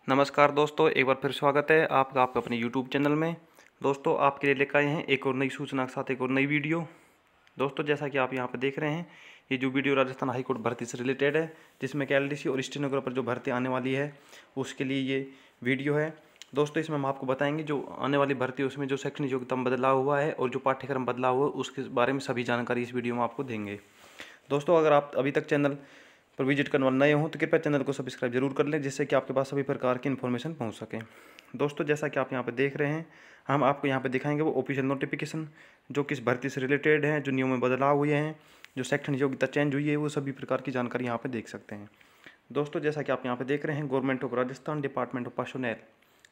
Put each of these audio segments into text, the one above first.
नमस्कार दोस्तों, एक बार फिर स्वागत है आपका अपने YouTube चैनल में। दोस्तों, आपके लिए लेकर आए हैं एक और नई सूचना के साथ एक और नई वीडियो। दोस्तों, जैसा कि आप यहां पर देख रहे हैं, ये जो वीडियो राजस्थान हाई कोर्ट भर्ती से रिलेटेड है, जिसमें KLDC और स्टेनोग्राफर जो भर्ती आने वाली है उसके लिए ये वीडियो है। दोस्तों, इसमें हम आपको बताएंगे जो आने वाली भर्ती है उसमें जो शैक्षणिक योग्यता में बदलाव हुआ है और जो पाठ्यक्रम बदलाव हुआ है उसके बारे में सभी जानकारी इस वीडियो में आपको देंगे। दोस्तों, अगर आप अभी तक चैनल पर विजिट करने वाले नए हों तो कृपया चैनल को सब्सक्राइब जरूर कर लें, जिससे कि आपके पास सभी प्रकार की इन्फॉर्मेशन पहुंच सके। दोस्तों, जैसा कि आप यहां पर देख रहे हैं, हम आपको यहां पर दिखाएंगे वो ऑफिशियल नोटिफिकेशन जो किस भर्ती से रिलेटेड है, जो नियमों में बदलाव हुए हैं, जो शैक्षणिक योग्यता चेंज हुई है, वो सभी प्रकार की जानकारी यहाँ पर देख सकते हैं। दोस्तों, जैसा कि आप यहाँ पर देख रहे हैं, government of Rajasthan, department of personnel,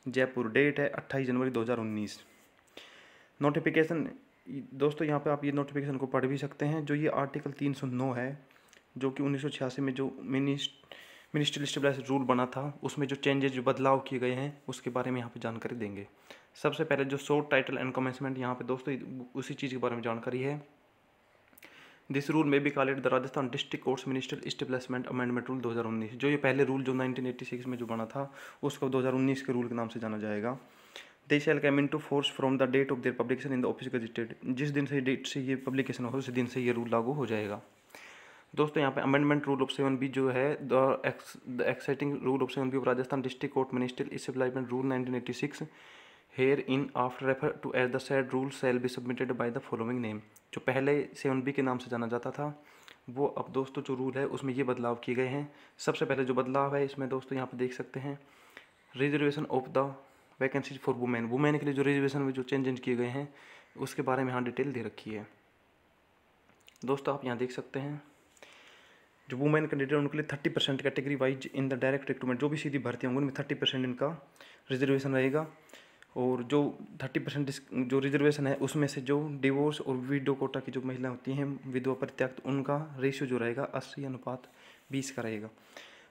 Jaipur, date है 28 जनवरी 2019। नोटिफिकेशन, दोस्तों यहाँ पे आप ये नोटिफिकेशन को पढ़ भी सकते हैं। जो ये आर्टिकल 309 है, जो कि 1986 में जो मिनिस्ट्रियल स्टेबलाइजेशन रूल बना था, उसमें जो चेंजेस जो बदलाव किए गए हैं उसके बारे में यहाँ पे जानकारी देंगे। सबसे पहले जो शॉर्ट टाइटल एंड कमेंसमेंट, यहाँ पे दोस्तों उसी चीज़ के बारे में जानकारी है। दिस रूल में भी call it the Rajasthan district courts ministerial establishment amendment rule 2019। जो ये पहले रूल जो 1986 में जो बना था उसको 2019 के रूल के नाम से जाना जाएगा। They shall come in to force from the date of their publication in the office gazetted. जिस दिन से डेट से ये पब्लिकेशन हो उस दिन से ये रूल लागू हो जाएगा। दोस्तों, यहाँ पे अमेंडमेंट रूल ऑफ 7B जो है, the existing rule of 7B of Rajasthan district court ministerial establishment rule 1986 hereinafter refer to as the said rule shall be submitted by the following name. जो पहले 7B के नाम से जाना जाता था, वो अब दोस्तों जो रूल है उसमें ये बदलाव किए गए हैं। सबसे पहले जो बदलाव है इसमें दोस्तों यहाँ पे देख सकते हैं, reservation of the vacancies for women. Women के लिए जो रिजर्वेशन में जो चेंजेस किए गए हैं उसके बारे में यहाँ डिटेल दे रखी है। दोस्तों, आप यहाँ देख सकते हैं, जो वुमेन कैंडिडेट उनके लिए 30% category wise in the direct recruitment, जो भी सीधी भर्ती होंगी उनमें 30% इनका रिजर्वेशन रहेगा। और जो 30% जो रिजर्वेशन है उसमें से जो डिवोर्स और विडो कोटा की जो महिलाएं होती हैं, विधवा परित्यक्त, उनका रेशियो जो रहेगा 80:20 का रहेगा।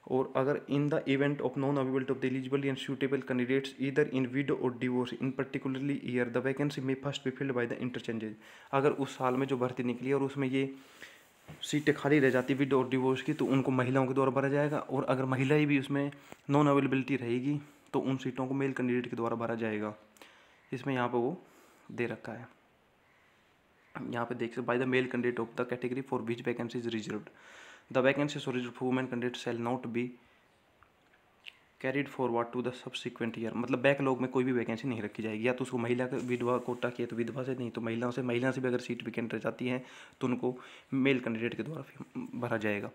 और अगर in the event of non availability of the eligible and suitable candidates either in widow और divorce in particularly year the vacancy में first be filled by the interchanges. अगर उस साल में जो भर्ती निकली और उसमें ये सीटें खाली रह जाती विडो और डिवोर्स की, तो उनको महिलाओं के द्वारा भरा जाएगा। और अगर महिलाएं भी उसमें नॉन अवेलेबिलिटी रहेगी तो उन सीटों को मेल कैंडिडेट के द्वारा भरा जाएगा। इसमें यहाँ पर वो दे रखा है, यहाँ पे देख सकते, by the male candidate of the category for which vacancy is reserved the vacancy for women candidate shall not be carried forward to the subsequent year. मतलब बैकलॉग में कोई भी वैकेंसी नहीं रखी जाएगी, या तो उसको महिला का विधवा कोटा किया तो विधवा से, नहीं तो महिला से भी अगर सीट वैकेंट रह जाती है तो उनको मेल कैंडिडेट के द्वारा भरा जाएगा।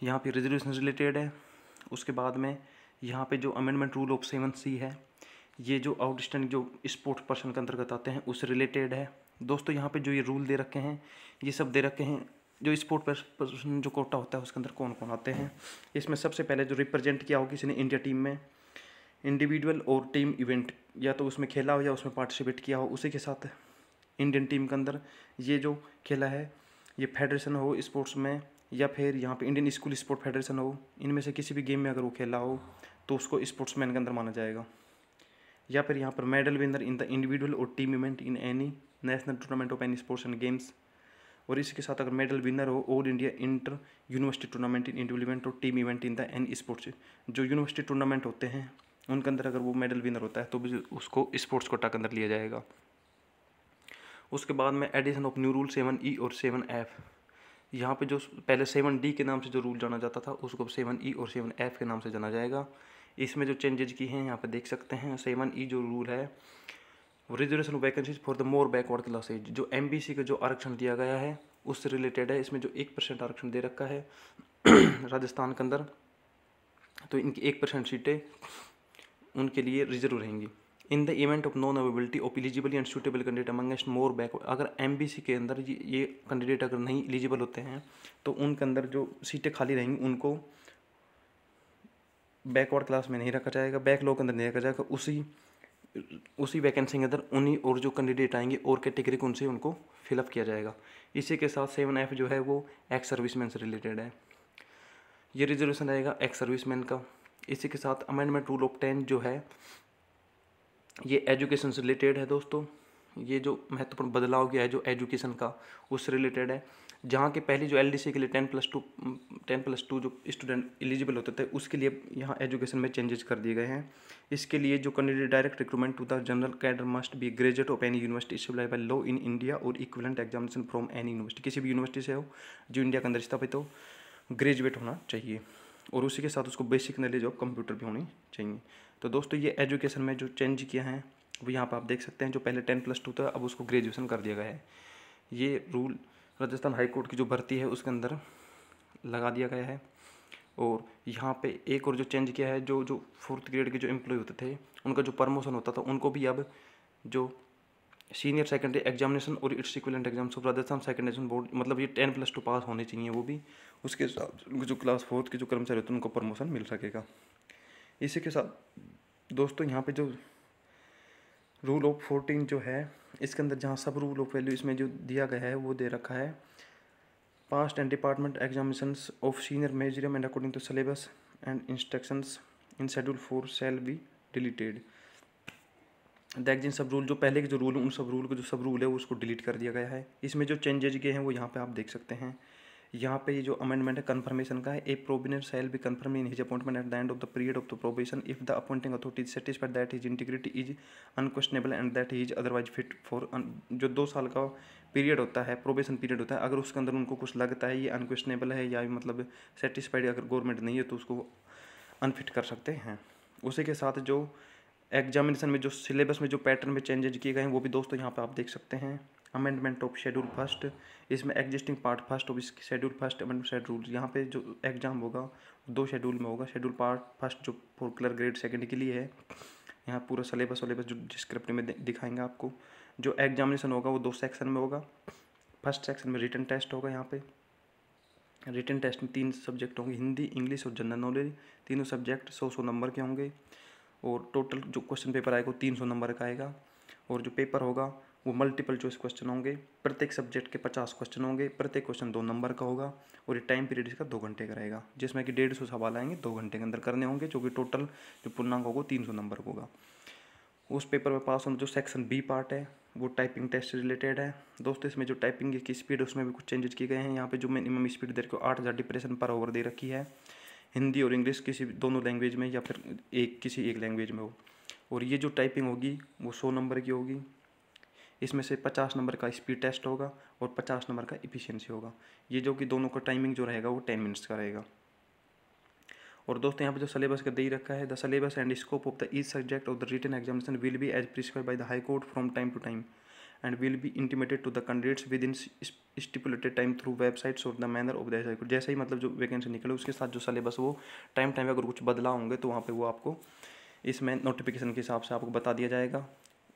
यहाँ पे रिजर्वेशन रिलेटेड है। उसके बाद में यहाँ पे जो अमेंडमेंट रूल ऑफ 7C है, ये जो आउटस्टैंडिंग जो स्पोर्ट्स पर्सन के अंतर्गत आते हैं उससे रिलेटेड है। दोस्तों, यहाँ पे जो ये रूल दे रखे हैं, ये सब दे रखे हैं जो स्पोर्ट पर्सन जो कोटा होता है उसके अंदर कौन कौन आते हैं। इसमें सबसे पहले जो रिप्रेजेंट किया हो किसी ने इंडिया टीम में, इंडिविजुअल और टीम इवेंट, या तो उसमें खेला हो या उसमें पार्टिसिपेट किया हो, उसी के साथ इंडियन टीम के अंदर ये जो खेला है, ये फेडरेशन हो स्पोर्ट्स में, या फिर यहाँ पे इंडियन स्कूल स्पोर्ट फेडरेशन हो, इनमें से किसी भी गेम में अगर वो खेला हो तो उसको स्पोर्ट्समैन के अंदर माना जाएगा। या फिर यहाँ पर medal winner in the individual और team event in any national tournament of any sports and games. और इसके साथ अगर मेडल विनर हो all India inter university tournament in individual event और team event in the any sports. जो university tournament होते हैं उनके अंदर अगर वो मेडल विनर होता है तो भी उसको स्पोर्ट्स कोटा के अंदर लिया जाएगा। उसके बाद में addition of new rule 7E और 7F। यहाँ पे जो पहले 7D के नाम से जो रूल जाना जाता था उसको 7E और 7F के नाम से जाना जाएगा। इसमें जो चेंजेज की हैं यहाँ पे देख सकते हैं। 7E जो रूल है, reservation vacancies for the more backward classes, जो MBC का जो आरक्षण दिया गया है उससे रिलेटेड है। इसमें जो 1% आरक्षण दे रखा है राजस्थान के अंदर, तो इनकी 1% सीटें उनके लिए रिजर्व रहेंगी। इन the event of non availability of eligible and suitable candidate amongst more backward, अगर MBC के अंदर ये कैंडिडेट अगर नहीं एलिजिबल होते हैं तो उनके अंदर जो सीटें खाली रहेंगी उनको बैकवर्ड क्लास में नहीं रखा जाएगा, बैकलॉग के अंदर नहीं रखा जाएगा। उसी वैकेंसी के अंदर उन्हीं और जो कैंडिडेट आएंगे और कैटेगरी को उनसे उनको फिलअप किया जाएगा। इसी के साथ 7F जो है वो एक्स सर्विसमैन से रिलेटेड है, ये रिजर्वेशन रहेगा एक्स सर्विसमैन का। इसी के साथ अमेंडमेंट रूल ऑफ 10 जो है ये एजुकेशन से रिलेटेड है। दोस्तों, ये जो महत्वपूर्ण बदलाव किया है जो एजुकेशन का उससे रिलेटेड है। जहाँ के पहले जो LDC के लिए 10+2 जो स्टूडेंट एलिजिबल होते थे उसके लिए यहाँ एजुकेशन में चेंजेस कर दिए गए हैं। इसके लिए जो candidate direct recruitment to the general cadre must be graduate of any university established by law in India और equivalent examination from any university, किसी भी यूनिवर्सिटी से हो जो इंडिया के अंदर स्थापित हो, ग्रेजुएट होना चाहिए और उसी के साथ उसको बेसिक नॉलेज ऑफ कंप्यूटर भी होनी चाहिए। तो दोस्तों ये एजुकेशन में जो चेंज किया है वो यहाँ पर आप देख सकते हैं। जो पहले 10+2 था अब उसको ग्रेजुएशन कर दिया गया है। ये रूल राजस्थान हाई कोर्ट की जो भर्ती है उसके अंदर लगा दिया गया है। और यहाँ पे एक और जो चेंज किया है, जो 4th ग्रेड के जो एम्प्लॉय होते थे उनका जो प्रमोशन होता था उनको भी अब जो सीनियर सेकेंडरी एग्जामिनेशन और its equivalent exams of Rajasthan secondary board, मतलब ये 10+2 पास होने चाहिए वो भी, उसके साथ जो क्लास 4th के जो कर्मचारी होते हैं उनको प्रमोशन मिल सकेगा। इसी के साथ दोस्तों यहाँ पे जो रूल ऑफ 14 जो है इसके अंदर जहाँ सब रूल ऑफ वैल्यू इसमें जो दिया गया है वो दे रखा है। Past and department examinations of senior measurement and according to syllabus and instructions in schedule 4 shall be deleted. जिन सब रूल जो पहले के जो रूल उन सब रूल को जो सब रूल है वो उसको डिलीट कर दिया गया है। इसमें जो चेंजेज किए हैं वो यहाँ पे आप देख सकते हैं। यहाँ पे ये जो अमेंडमेंट है कन्फर्मेशन का है। A provident shall be confirm in his appointment at the end of the period of the probation if the appointing authority is satisfied that his integrity is unquestionable and that he is otherwise fit for. जो 2 साल का period होता है, probation period होता है, अगर उसके अंदर उनको कुछ लगता है ये अनक्वेश्चनेबल है या मतलब सेटिस्फाइड अगर गवर्नमेंट नहीं है तो उसको अनफिट कर सकते हैं। उसी के साथ जो एग्जामिनेशन में जो सिलेबस में जो पैटर्न में चेंजेज किए गए हैं वो भी दोस्तों यहाँ पे आप देख सकते हैं। अमेंडमेंट ऑफ शेड्यूल फर्स्ट, इसमें existing part first of schedule first amendment schedule, यहाँ पे जो एग्जाम होगा 2 शेड्यूल में होगा। शेड्यूल पार्ट फर्स्ट जो 4 क्लर्क ग्रेड सेकंड के लिए है, यहाँ पूरा सिलेबस जो डिस्क्रिप्ट में दिखाएंगे आपको। जो एग्जामिनेशन होगा वो 2 सेक्शन में होगा। फर्स्ट सेक्शन में रिटन टेस्ट होगा। यहाँ पे रिटन टेस्ट में 3 सब्जेक्ट होंगे, हिंदी, इंग्लिश और जनरल नॉलेज। तीनों सब्जेक्ट 100 नंबर के होंगे और टोटल जो क्वेश्चन पेपर आएगा वो 300 नंबर का आएगा। और जो पेपर होगा वो मल्टीपल चॉइस क्वेश्चन होंगे। प्रत्येक सब्जेक्ट के 50 क्वेश्चन होंगे। प्रत्येक क्वेश्चन 2 नंबर का होगा और ये टाइम पीरियड इसका 2 घंटे का रहेगा, जिसमें कि 150 सवाल आएंगे 2 घंटे के अंदर करने होंगे, जो कि टोटल जो पूर्णांक होगा 300 नंबर का होगा। उस पेपर में पास होना। जो सेक्शन बी पार्ट है वो टाइपिंग टेस्ट से रिलेटेड है। दोस्तों इसमें जो टाइपिंग की स्पीड है उसमें भी कुछ चेंजेस किए गए हैं। यहाँ पे जो मिनिमम स्पीड दे रखी है 8000 डिप्रेशन पर आवर दे रखी है। हिंदी और इंग्लिश किसी दोनों लैंग्वेज में या फिर किसी एक लैंग्वेज में हो। और ये जो टाइपिंग होगी वो 100 नंबर की होगी। इसमें से 50 नंबर का स्पीड टेस्ट होगा और 50 नंबर का इफिशियंसी होगा। ये जो कि दोनों का टाइमिंग जो रहेगा वो 10 मिनट्स का रहेगा। और दोस्तों यहाँ पे जो सिलेबस का दे रखा है, the syllabus and scope of the each subject of the written examination will be as prescribed by the high court from time to time and will be intimated to the candidates with in stipulated time through websites और the manner of the high court. जैसे ही मतलब जो vacancy निकले उसके साथ जो syllabus वो टाइम अगर कुछ बदलाव होंगे तो वहाँ पर वो आपको इसमें नोटिफिकेशन के हिसाब से आपको बता दिया जाएगा,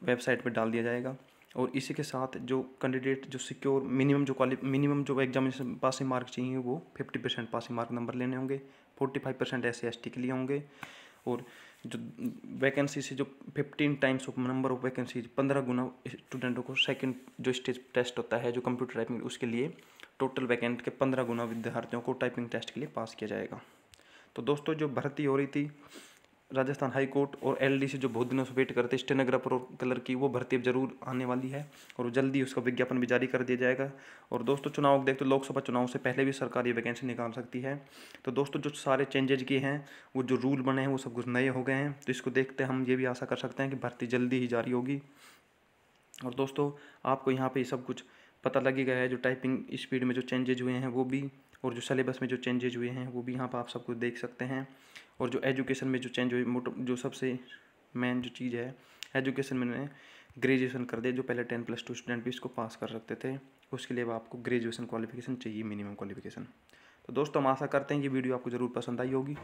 वेबसाइट पर डाल दिया जाएगा। और इसी के साथ जो कैंडिडेट जो सिक्योर मिनिमम जो एग्जामिनेशन पासिंग मार्क चाहिए वो 50% पासिंग मार्क नंबर लेने होंगे। 45% SC/ST के लिए होंगे। और जो वैकेंसी से जो 15 times of number of vacancy 15 गुना स्टूडेंटों को सेकंड जो स्टेज टेस्ट होता है जो कंप्यूटर टाइपिंग उसके लिए टोटल वैकेंट के 15 गुना विद्यार्थियों को टाइपिंग टेस्ट के लिए पास किया जाएगा। तो दोस्तों जो भर्ती हो रही थी राजस्थान हाई कोर्ट और LDC जो बहुत दिनों से वेट करते स्टेनोग्राफर और कलर की, वो भर्ती अब जरूर आने वाली है और जल्दी उसका विज्ञापन भी जारी कर दिया जाएगा। और दोस्तों चुनाव देखते तो लोकसभा चुनाव से पहले भी सरकार ये वैकेंसी निकाल सकती है। तो दोस्तों जो सारे चेंजेज किए हैं वो जो रूल बने हैं वो सब कुछ नए हो गए हैं। तो इसको देखते हम ये भी आशा कर सकते हैं कि भर्ती जल्दी ही जारी होगी। और दोस्तों आपको यहाँ पर सब कुछ पता लग गया है। जो टाइपिंग स्पीड में जो चेंजेज हुए हैं वो भी, और जो सिलेबस में जो चेंजेज हुए हैं वो भी यहाँ पर आप सब कुछ देख सकते हैं। और जो एजुकेशन में जो चेंज हुई, जो सबसे मेन जो चीज़ है एजुकेशन में ग्रेजुएशन कर दे। जो पहले 10+2 स्टूडेंट भी इसको पास कर सकते थे, उसके लिए आपको ग्रेजुएशन क्वालिफिकेशन चाहिए, मिनिमम क्वालिफिकेशन। तो दोस्तों हम आशा करते हैं ये वीडियो आपको ज़रूर पसंद आई होगी।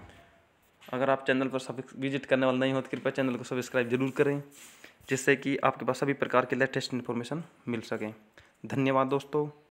अगर आप चैनल पर विजिट करने वाले नहीं हो तो कृपया चैनल को सब्सक्राइब जरूर करें, जिससे कि आपके पास सभी प्रकार के लेटेस्ट इन्फॉर्मेशन मिल सकें। धन्यवाद दोस्तों।